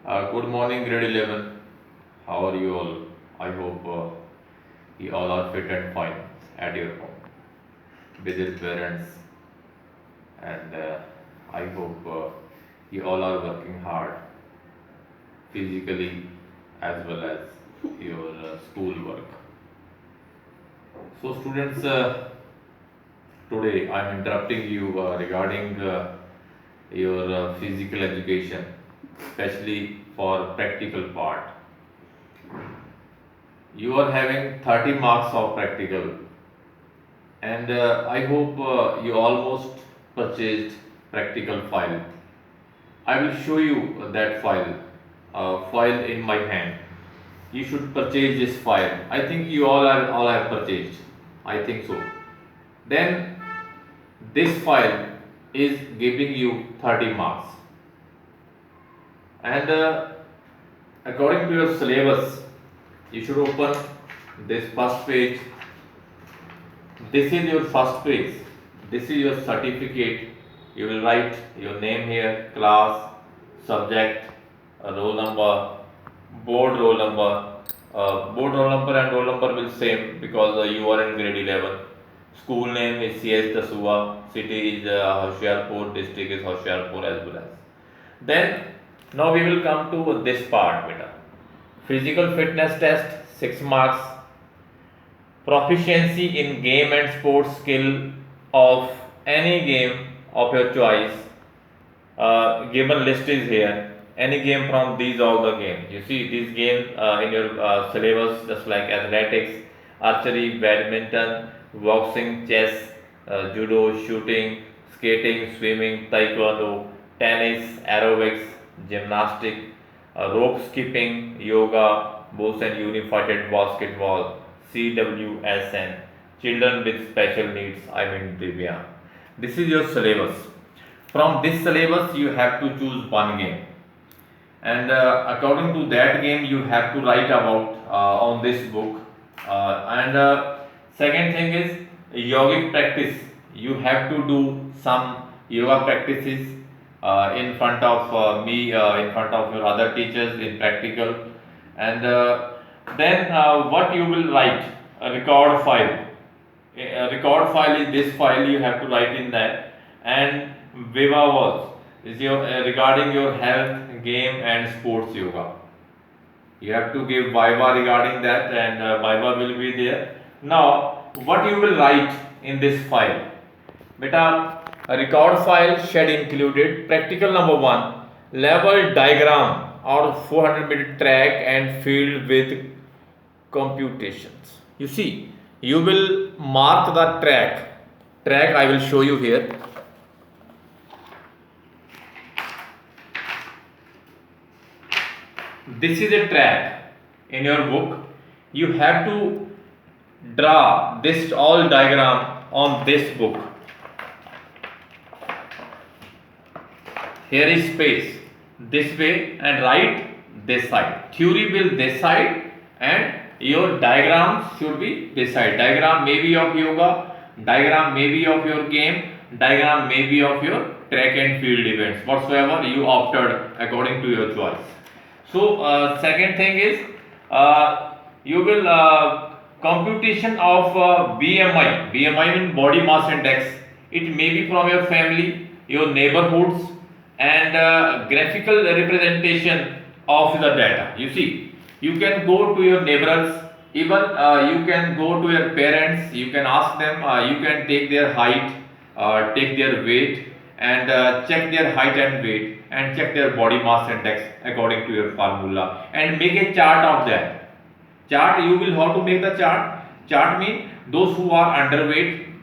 Good morning, grade 11. How are you all? I hope you all are fit and fine at your home with your parents, and I hope you all are working hard physically as well as your school work. So, students, today I am interrupting you regarding your physical education, especially for practical part. You are having 30 marks of practical, and I hope you almost purchased practical file. I will show you that file in my hand. You should purchase this file. I think you all have purchased. I think so. Then this file is giving you 30 marks, and according to your syllabus, you should open this first page. This is your first page. This is your certificate. You will write your name here, class, subject, roll number, board roll number. Board roll number and roll number will same because you are in grade 11. School name is CS Tasua. City is Hoshiarpur. District is Hoshiarpur as well as. Then now we will come to this part, beta. Physical fitness test, 6 marks. Proficiency in game and sports skill of any game of your choice. Given list is here. Any game from these all the games. You see these games in your syllabus, just like athletics, archery, badminton, boxing, chess, judo, shooting, skating, swimming, taekwondo, tennis, aerobics, gymnastic, rope skipping, yoga, Boston Unified Basketball, CWSN, Children with Special Needs, I mean Divya. This is your syllabus. From this syllabus, you have to choose one game, and according to that game, you have to write about on this book. And second thing is yogic practice. You have to do some yoga practices in front of me, in front of your other teachers in practical, and then what you will write, a record file. A record file is this file you have to write in that, and Viva was is your regarding your health, game, and sports yoga. You have to give viva regarding that, and viva will be there. Now, what you will write in this file? Beta, a record file shed included practical number 1, level diagram or 400-meter track and field with computations. You see, you will mark the track. Track I will show you here. This is a track in your book. You have to draw this all diagram on this book. Here is space this way and write this side. Theory will this side and your diagrams should be this side. Diagram may be of yoga, diagram may be of your game, diagram may be of your track and field events, whatsoever you opted according to your choice. So second thing is you will computation of BMI. BMI means body mass index. It may be from your family, your neighborhoods, and graphical representation of the data. You see, you can go to your neighbors, even you can go to your parents. You can ask them. You can take their height, take their weight, and check their height and weight, and check their body mass index according to your formula, and make a chart of that. Chart you will how to make the chart. Chart mean those who are underweight,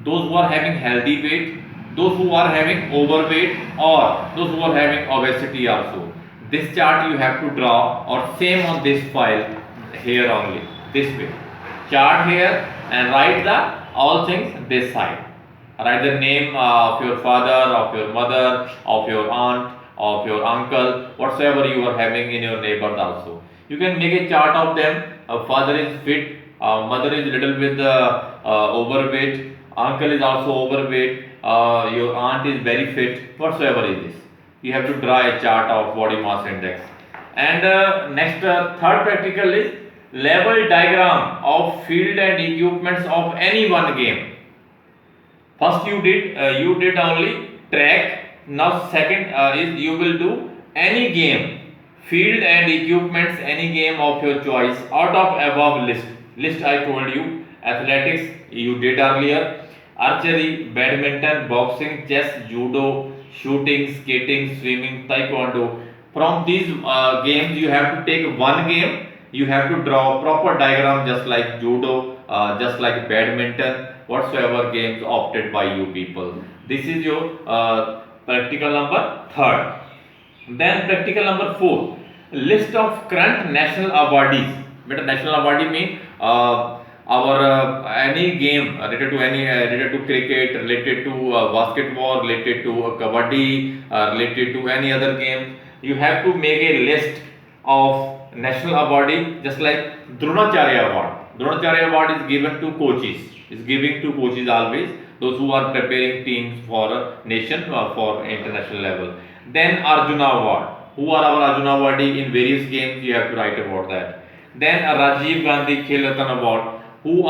those who are having healthy weight, those who are having overweight, or those who are having obesity also. This chart you have to draw or same on this file here only, this way. Chart here and write the all things this side. Write the name of your father, of your mother, of your aunt, of your uncle, whatsoever you are having in your neighbors also. You can make a chart of them. Father is fit, mother is little bit overweight, uncle is also overweight, your aunt is very fit, whatsoever it is. you have to draw a chart of body mass index. And next, third practical is level diagram of field and equipments of any one game. First you did only track. Now second is you will do any game, field and equipments, any game of your choice out of above list. List I told you: athletics you did earlier, archery, badminton, boxing, chess, judo, shooting, skating, swimming, taekwondo. From these games you have to take one game. You have to draw proper diagram just like judo, just like badminton, whatsoever games opted by you people. This is your practical number third. Then practical number 4, list of current national awardees. Beta national awardee mean our any game related to cricket, related to basketball, related to kabaddi, related to any other game. You have to make a list of national awardee, just like Dronacharya Award. Dronacharya Award is given to coaches. Is giving to coaches always, those who are preparing teams for a nation or for international level. Then Arjuna Award. Who are our Arjuna awardee in various games? You have to write about that. Then Rajiv Gandhi Khel Ratan Award. Who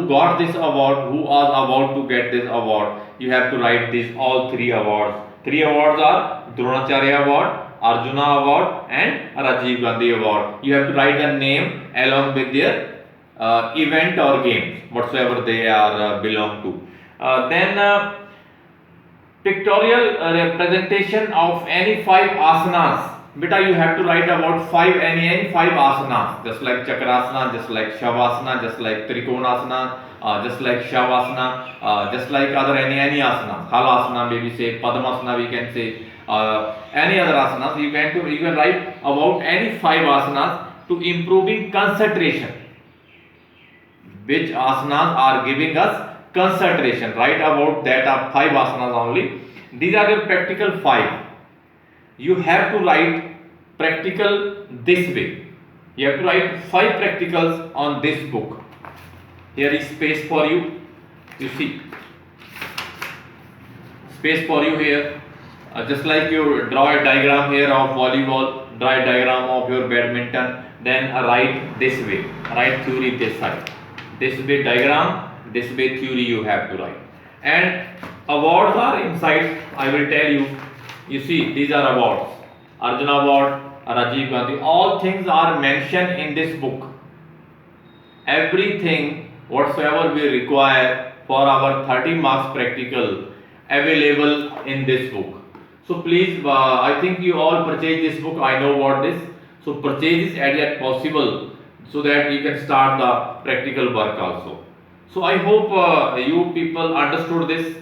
got this award? Who are about to get this award? You have to write these all three awards. Three awards are Dronacharya Award, Arjuna Award, and Rajiv Gandhi Award. You have to write the name along with their event or games, whatsoever they are belong to. Then pictorial representation of any 5 asanas. Beta, you have to write about any 5 asanas, just like Chakrasana, just like Shavasana, just like Trikonasana, just like Shavasana, just like other any asanas. Halasana, maybe say Padmasana, we can say any other asanas. You can write about any 5 asanas to improving concentration. Which asanas are giving us concentration? Write about that of 5 asanas only. These are the practical 5. You have to write practical this way. You have to write 5 practicals on this book. Here is space for you. You see, space for you here. Just like you draw a diagram here of volleyball, draw a diagram of your badminton, then write this way. Write theory this side. This way diagram, this way theory you have to write. And awards are inside. I will tell you. You see, these are awards. Arjuna Award, Rajiv Gandhi. All things are mentioned in this book. Everything whatsoever we require for our 30 marks practical available in this book. So please, I think you all purchase this book. I know what this. So purchase this as yet possible, so that you can start the practical work also. So I hope you people understood this,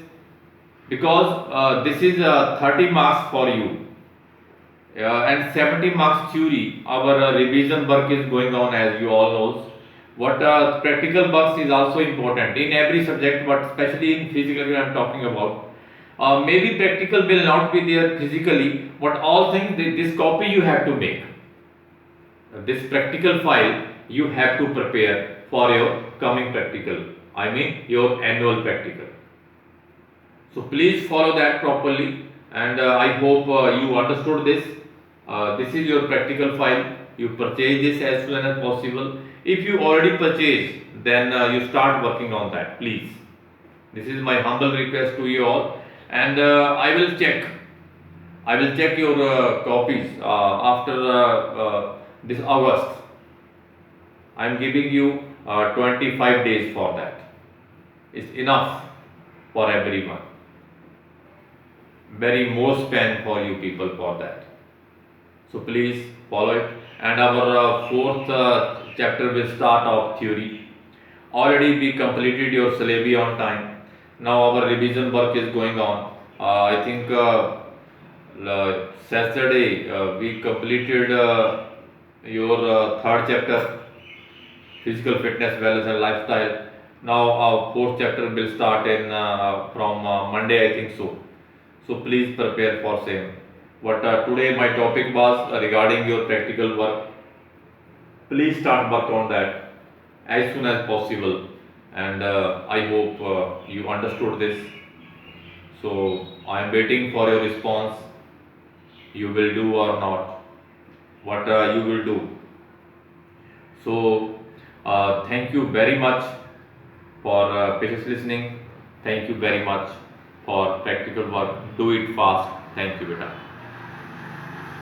because this is 30 marks for you and 70 marks theory. Our revision work is going on, as you all knows. What practical works is also important in every subject, but especially in physical I am talking about. Maybe practical will not be there physically, but all things, this copy you have to make. This practical file you have to prepare for your coming practical, I mean your annual practical. So please follow that properly, and I hope you understood this. This is your practical file. You purchase this as soon as possible. If you already purchased, then you start working on that, please. This is my humble request to you all, and I will check your copies after this August. I am giving you 25 days for that. It's enough for everyone. Very more span for you people for that. So please follow it. And our fourth chapter will start off theory. Already we completed your syllabi on time. Now our revision work is going on. I think Saturday we completed your third chapter, physical fitness, wellness and lifestyle. Now our fourth chapter will start in from Monday, I think so. So please prepare for same. But today my topic was regarding your practical work. Please start work on that as soon as possible, and I hope you understood this. So I am waiting for your response. you will do or not, what you will do. So thank you very much for patience listening. Thank you very much for practical work. Do it fast. Thank you, beta.